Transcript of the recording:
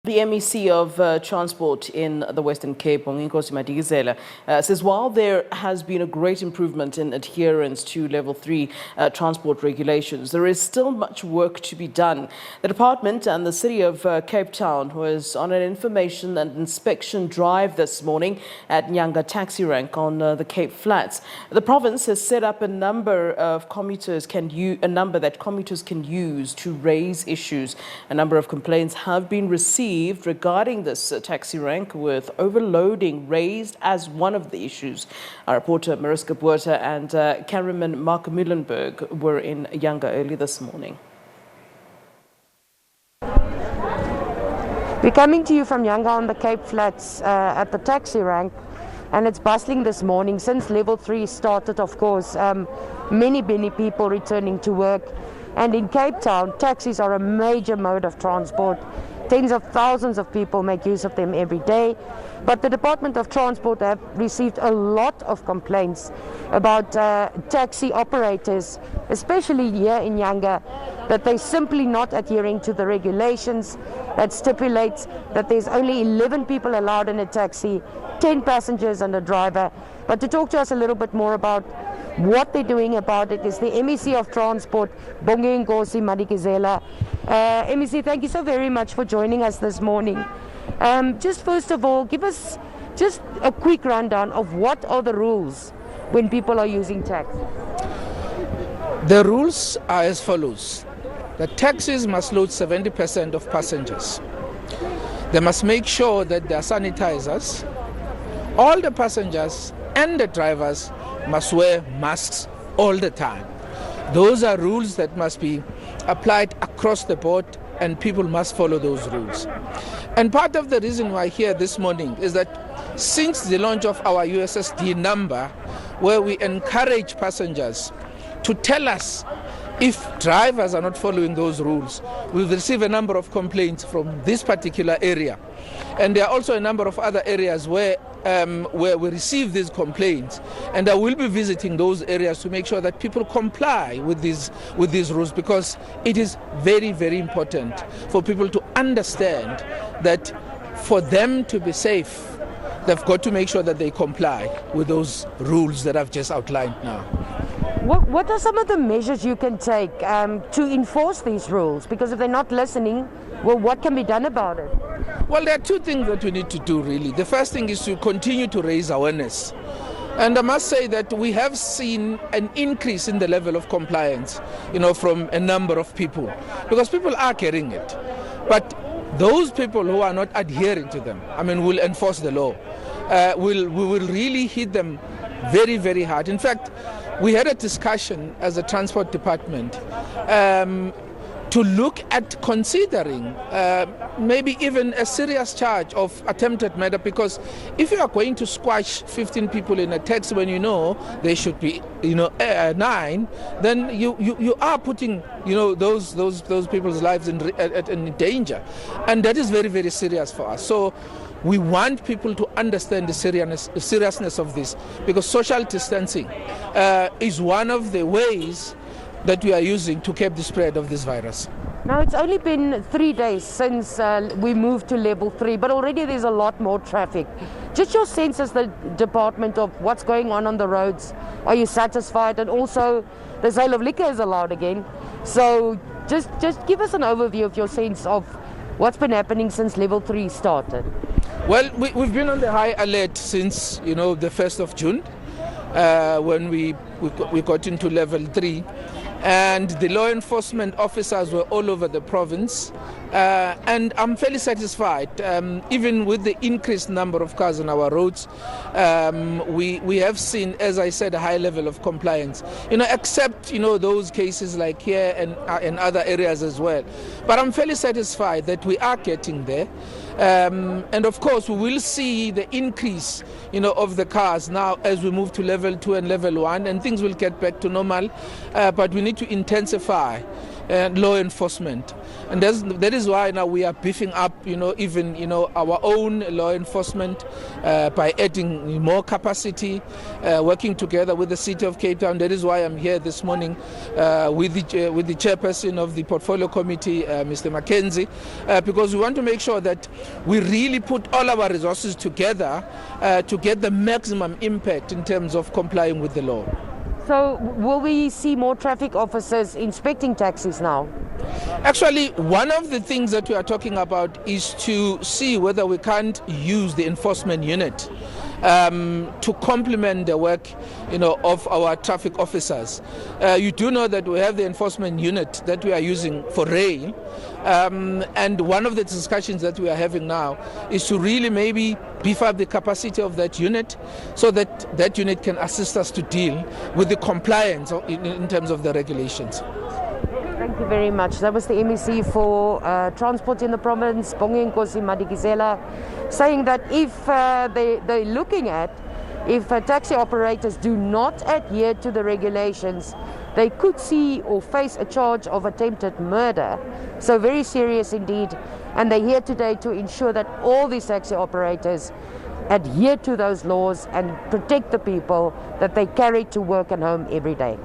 The MEC of Transport in the Western Cape, Bonginkosi Madikizela, says while there has been a great improvement in adherence to level 3 transport regulations, there is still much work to be done. The department and the city of Cape Town was on an information and inspection drive this morning at Nyanga taxi rank on the Cape Flats. The province has set up a number of commuters that commuters can use to raise issues. A number of complaints have been received regarding this taxi rank, with overloading raised as one of the issues. Our reporter Mariska Botha and cameraman Marc Müllenberg were in Nyanga early this morning. We're coming to you from Nyanga on the Cape Flats at the taxi rank, and it's bustling this morning. Since level 3 started, of course, many people returning to work. And in Cape Town, taxis are a major mode of transport. Tens of thousands of people make use of them every day. But the Department of Transport have received a lot of complaints about taxi operators, especially here in Nyanga, that they're simply not adhering to the regulations that stipulates that there's only 11 people allowed in a taxi, 10 passengers and a driver. But to talk to us a little bit more about what they're doing about it is the MEC of Transport, Bonginkosi Madikizela. MEC, thank you so very much for joining us this morning. Just first of all, give us just a quick rundown of what are the rules when people are using taxis. The rules are as follows. The taxis must load 70% of passengers. They must make sure that there are sanitizers. All the passengers and the drivers must wear masks all the time. Those are rules that must be applied across the board, and people must follow those rules. And part of the reason why here this morning is that since the launch of our USSD number, where we encourage passengers to tell us if drivers are not following those rules, we've received a number of complaints from this particular area. And there are also a number of other areas where we receive these complaints, and I will be visiting those areas to make sure that people comply with these rules, because it is very, very important for people to understand that for them to be safe, they've got to make sure that they comply with those rules that I've just outlined now. What are some of the measures you can take to enforce these rules? Because if they're not listening, well, what can be done about it? Well, there are two things that we need to do, really. The first thing is to continue to raise awareness. And I must say that we have seen an increase in the level of compliance, from a number of people, because people are carrying it. But those people who are not adhering to them, will enforce the law. We will really hit them very, very hard. In fact, we had a discussion as a transport department to look at considering maybe even a serious charge of attempted murder, because if you are going to squash 15 people in a taxi when you know they should be 9, then you are putting those people's lives in danger, and that is very, very serious for us. So we want people to understand the seriousness of this, because social distancing is one of the ways that we are using to curb the spread of this virus. Now, it's only been 3 days since we moved to level 3, but already there's a lot more traffic. Just your sense as the department of what's going on the roads. Are you satisfied? And also, the sale of liquor is allowed again. So just give us an overview of your sense of what's been happening since level 3 started. Well, we've been on the high alert since, the 1st of June, when we got into level 3. And the law enforcement officers were all over the province, and I'm fairly satisfied. Even with the increased number of cars on our roads, we have seen, as I said, a high level of compliance, except those cases like here and other areas as well. But I'm fairly satisfied that we are getting there. And of course, we will see the increase of the cars now as we move to level 2 and level 1, and things will get back to normal. But we need to intensify law enforcement. And that is why now we are beefing up, even, our own law enforcement by adding more capacity, working together with the City of Cape Town. That is why I'm here this morning with the chairperson of the Portfolio Committee, Mr. Mackenzie, because we want to make sure that we really put all our resources together to get the maximum impact in terms of complying with the law. So will we see more traffic officers inspecting taxis now? Actually, one of the things that we are talking about is to see whether we can't use the enforcement unit to complement the work, of our traffic officers. You do know that we have the enforcement unit that we are using for rail, and one of the discussions that we are having now is to really maybe beef up the capacity of that unit so that that unit can assist us to deal with the compliance in terms of the regulations. Thank you very much. That was the MEC for Transport in the province, Bonginkosi Madikizela, saying that if they're looking at if taxi operators do not adhere to the regulations, they could see or face a charge of attempted murder. So very serious indeed. And they're here today to ensure that all these taxi operators adhere to those laws and protect the people that they carry to work and home every day.